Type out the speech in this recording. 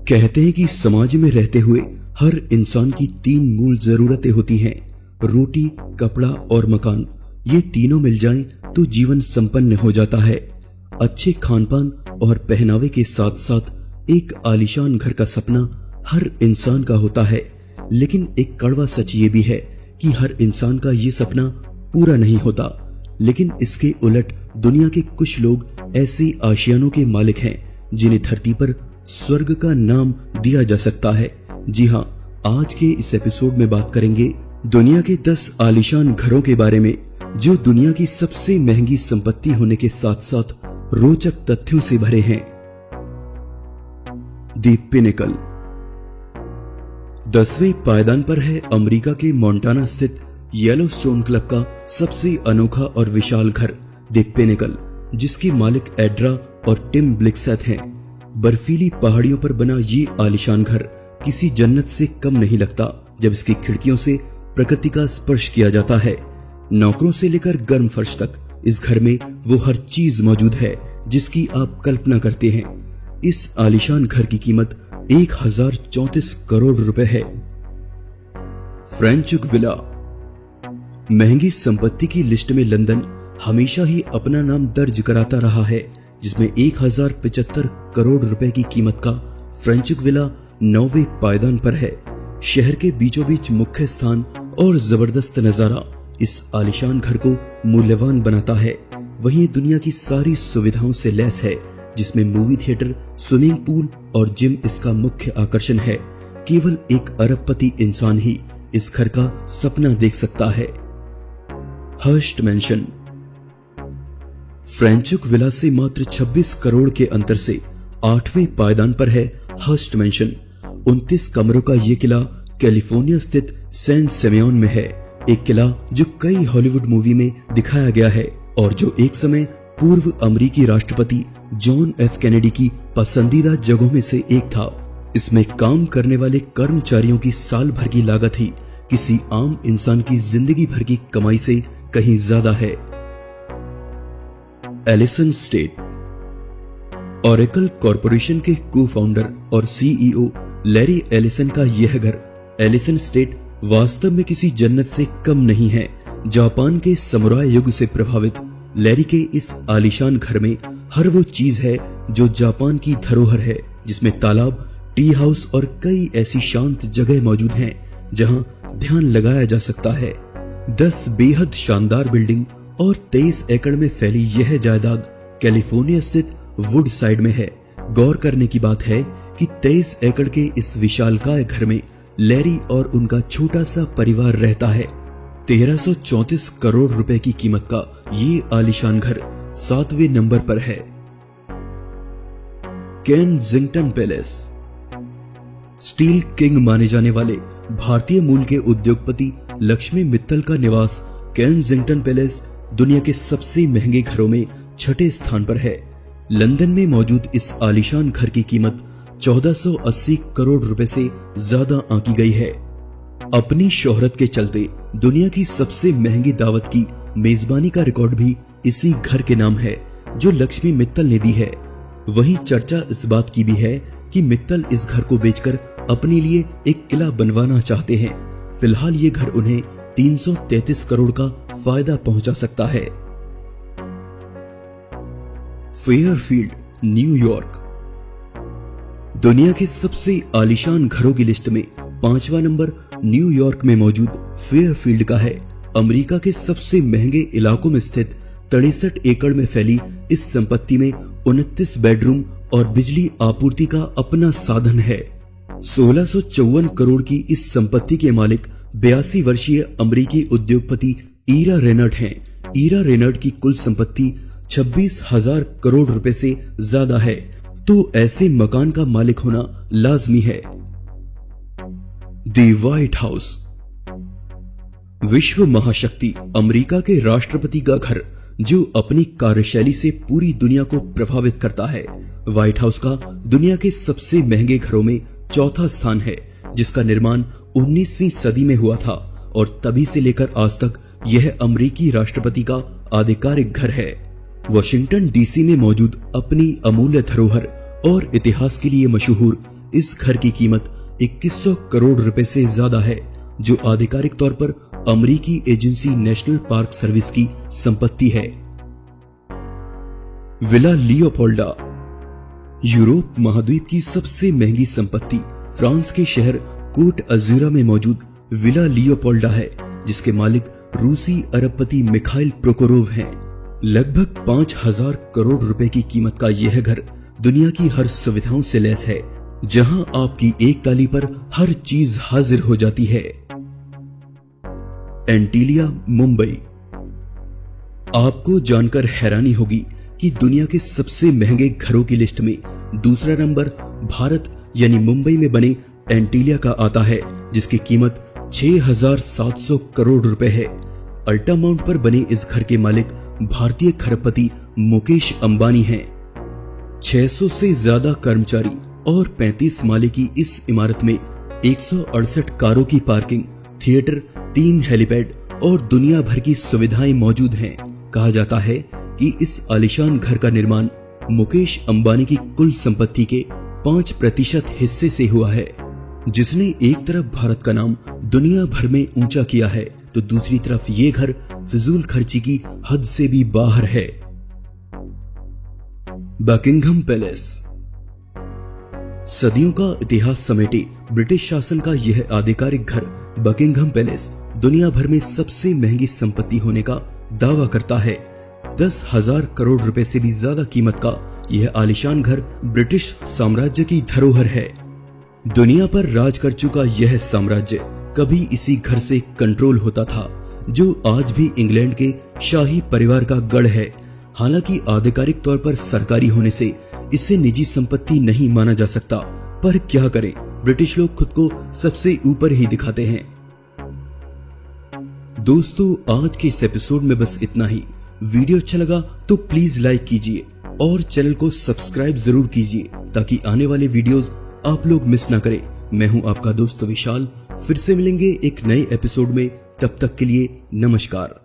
कहते हैं कि समाज में रहते हुए हर इंसान की 3 मूल जरूरतें होती हैं, रोटी, कपड़ा और मकान। ये तीनों मिल जाएं तो जीवन संपन्न हो जाता है। अच्छे खानपान और पहनावे के साथ साथ एक आलीशान घर का सपना हर इंसान का होता है। लेकिन एक कड़वा सच ये भी है कि हर इंसान का ये सपना पूरा नहीं होता। लेकिन इसके उलट दुनिया के कुछ लोग ऐसे आशियानों के मालिक हैं जिन्हें धरती पर स्वर्ग का नाम दिया जा सकता है। जी हाँ, आज के इस एपिसोड में बात करेंगे दुनिया के 10 आलीशान घरों के बारे में जो दुनिया की सबसे महंगी संपत्ति होने के साथ साथ रोचक तथ्यों से भरे हैं। द पिनेकल 10वें पायदान पर है अमेरिका के मोंटाना स्थित येलोस्टोन क्लब का सबसे अनोखा और विशाल घर द पिनेकल, जिसके मालिक एड्रा और टिम ब्लिक्सैथ हैं। बर्फीली पहाड़ियों पर बना ये आलीशान घर किसी जन्नत से कम नहीं लगता जब इसकी खिड़कियों से प्रकृति का स्पर्श किया जाता है। नौकरों से लेकर गर्म फर्श तक इस घर में वो हर चीज मौजूद है जिसकी आप कल्पना करते हैं। इस आलीशान घर की कीमत 1034 करोड़ रुपए है। फ्रेंचुक विला महंगी संपत्ति की लिस्ट में लंदन हमेशा ही अपना नाम दर्ज कराता रहा है, जिसमें 1075 करोड़ रुपए की कीमत का फ्रेंचुक विला 9वें पायदान पर है। शहर के बीचों बीच मुख्य स्थान और जबरदस्त नजारा इस आलीशान घर को मूल्यवान बनाता है। वहीं दुनिया की सारी सुविधाओं से लैस है, जिसमें मूवी थिएटर, स्विमिंग पूल और जिम इसका मुख्य आकर्षण है। केवल एक अरबपति इंसान ही इस घर का सपना देख सकता है। हर्स्ट मैंशन फ्रेंचुक विला से मात्र 26 करोड़ के अंतर से 8वें पायदान पर है हर्स्ट मैंशन। 29 कमरों का ये किला कैलिफोर्निया स्थित सैन सेमियोन में है। एक किला जो कई हॉलीवुड मूवी में दिखाया गया है और जो एक समय पूर्व अमेरिकी राष्ट्रपति जॉन एफ कैनेडी की पसंदीदा जगहों में से एक था। इसमें काम करने वाले कर्मचारियों की साल भर की लागत ही किसी आम इंसान की जिंदगी भर की कमाई से कहीं ज्यादा है। एलिसन स्टेट ओरेकल कॉरपोरेशन के को-फाउंडर और सीईओ लैरी एलिसन का यह घर एलिसन स्टेट वास्तव में किसी जन्नत से कम नहीं है। जापान के समुराय युग से प्रभावित लैरी के इस आलीशान घर में हर वो चीज है जो जापान की धरोहर है, जिसमें तालाब, टी हाउस और कई ऐसी शांत जगह मौजूद हैं जहां ध्यान लगाया जा सकता है। 10 बेहद शानदार बिल्डिंग और 23 एकड़ में फैली यह जायदाद कैलिफोर्निया स्थित वुड साइड में है। गौर करने की बात है कि 23 एकड़ के इस विशालकाय घर में लैरी और उनका छोटा सा परिवार रहता है। 1334 करोड़ रुपए की कीमत का ये आलीशान घर 7वें नंबर पर है। केनजिंगटन पैलेस स्टील किंग माने जाने वाले भारतीय मूल के उद्योगपति लक्ष्मी मित्तल का निवास केनजिंगटन पैलेस दुनिया के सबसे महंगे घरों में 6ठे स्थान पर है। लंदन में मौजूद इस आलीशान घर की कीमत 1480 करोड़ रुपए से ज्यादा आंकी गई है। अपनी शोहरत के चलते दुनिया की सबसे महंगी दावत की मेजबानी का रिकॉर्ड भी इसी घर के नाम है, जो लक्ष्मी मित्तल ने दी है। वहीं चर्चा इस बात की भी है कि मित्तल इस घर को बेचकर अपने लिए एक किला बनवाना चाहते हैं। फिलहाल ये घर उन्हें 333 करोड़ का फायदा पहुंचा सकता है। फेयरफील्ड, न्यूयॉर्क दुनिया के सबसे आलीशान घरों की लिस्ट में 5वां नंबर न्यूयॉर्क में मौजूद फेयरफील्ड का है। अमेरिका के सबसे महंगे इलाकों में स्थित 63 एकड़ में फैली इस संपत्ति में 29 बेडरूम और बिजली आपूर्ति का अपना साधन है। 1654 करोड़ की इस संपत्ति के मालिक 82 वर्षीय अमेरिकी उद्योगपति ईरा रेनर्ड हैं। ईरा रेनर्ड की कुल संपत्ति 26,000 करोड़ रुपए से ज्यादा है, तो ऐसे मकान का मालिक होना लाजमी है। द व्हाइट हाउस विश्व महाशक्ति अमेरिका के राष्ट्रपति का घर जो अपनी कार्यशैली से पूरी दुनिया को प्रभावित करता है। व्हाइट हाउस का दुनिया के सबसे महंगे घरों में 4था स्थान है, जिसका निर्माण 19वीं सदी में हुआ था और तभी से लेकर आज तक यह अमेरिकी राष्ट्रपति का आधिकारिक घर है। वॉशिंगटन डीसी में मौजूद अपनी अमूल्य धरोहर और इतिहास के लिए मशहूर इस घर की कीमत 2100 करोड़ रुपए से ज्यादा है, जो आधिकारिक तौर पर अमेरिकी एजेंसी नेशनल पार्क सर्विस की संपत्ति है। विला लियोपोल्डा यूरोप महाद्वीप की सबसे महंगी संपत्ति फ्रांस के शहर कोट अजूरा में मौजूद विला लियोपोल्डा है, जिसके मालिक रूसी अरबपति मिखाइल प्रोकोरोव हैं। लगभग 5000 करोड़ रुपए की कीमत का यह घर दुनिया की हर सुविधाओं से लैस है, जहां आपकी एक ताली पर हर चीज हाजिर हो जाती है। एंटीलिया मुंबई। आपको जानकर हैरानी होगी कि दुनिया के सबसे महंगे घरों की लिस्ट में दूसरा नंबर भारत यानी मुंबई में बने एंटीलिया का आता है, जिसकी कीमत 6700 करोड़ रुपए है। अल्टामाउंट पर बने इस घर के मालिक भारतीय खरबपति मुकेश अंबानी हैं। 600 से ज्यादा कर्मचारी और 35 माले की इस इमारत में 168 कारों की पार्किंग, थिएटर, 3 हेलीपैड और दुनिया भर की सुविधाएं मौजूद हैं। कहा जाता है कि इस आलीशान घर का निर्माण मुकेश अंबानी की कुल संपत्ति के 5% हिस्से से हुआ है, जिसने एक तरफ भारत का नाम दुनिया भर में ऊंचा किया है, तो दूसरी तरफ ये घर फिजूल खर्ची की हद से भी बाहर है। Buckingham palace. सदियों का इतिहास समेटे ब्रिटिश शासन का यह आधिकारिक घर बकिंघम पैलेस दुनिया भर में सबसे महंगी संपत्ति होने का दावा करता है। 10,000 करोड़ रुपए से भी ज्यादा कीमत का यह आलीशान घर ब्रिटिश साम्राज्य की धरोहर है। दुनिया पर राज कर चुका यह साम्राज्य कभी इसी घर से कंट्रोल होता था, जो आज भी इंग्लैंड के शाही परिवार का गढ़ है। हालांकि आधिकारिक तौर पर सरकारी होने से इसे निजी संपत्ति नहीं माना जा सकता, पर क्या करें, ब्रिटिश लोग खुद को सबसे ऊपर ही दिखाते हैं। दोस्तों, आज के इस एपिसोड में बस इतना ही। वीडियो अच्छा लगा तो प्लीज लाइक कीजिए और चैनल को सब्सक्राइब जरूर कीजिए, ताकि आने वाले वीडियोस आप लोग मिस ना करें। मैं हूं आपका दोस्त विशाल, फिर से मिलेंगे एक नए एपिसोड में। तब तक के लिए नमस्कार।